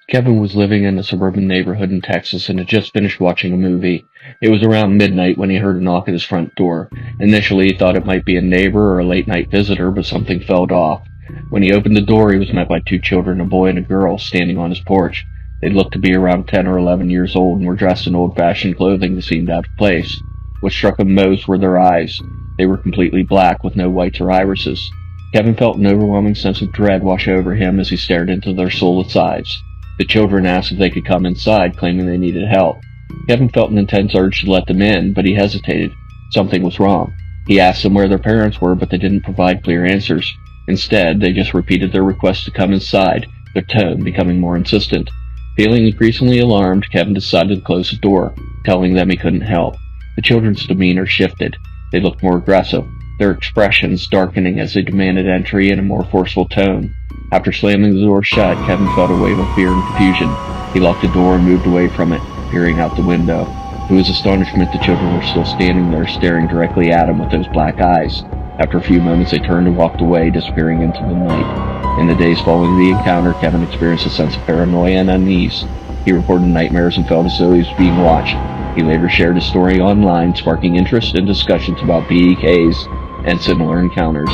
Kevin was living in a suburban neighborhood in Texas and had just finished watching a movie. It was around midnight when he heard a knock at his front door. Initially, he thought it might be a neighbor or a late-night visitor, but something felt off. When he opened the door, he was met by two children, a boy and a girl, standing on his porch. They looked to be around 10 or 11 years old and were dressed in old-fashioned clothing that seemed out of place. What struck him most were their eyes. They were completely black, with no whites or irises. Kevin felt an overwhelming sense of dread wash over him as he stared into their soulless eyes. The children asked if they could come inside, claiming they needed help. Kevin felt an intense urge to let them in, but he hesitated. Something was wrong. He asked them where their parents were, but they didn't provide clear answers. Instead, they just repeated their request to come inside, their tone becoming more insistent. Feeling increasingly alarmed, Kevin decided to close the door, telling them he couldn't help. The children's demeanor shifted. They looked more aggressive, their expressions darkening as they demanded entry in a more forceful tone. After slamming the door shut, Kevin felt a wave of fear and confusion. He locked the door and moved away from it, peering out the window. To his astonishment, the children were still standing there, staring directly at him with those black eyes. After a few moments, they turned and walked away, disappearing into the night. In the days following the encounter, Kevin experienced a sense of paranoia and unease. He reported nightmares and felt as though he was being watched. He later shared his story online, sparking interest and discussions about BEKs and similar encounters.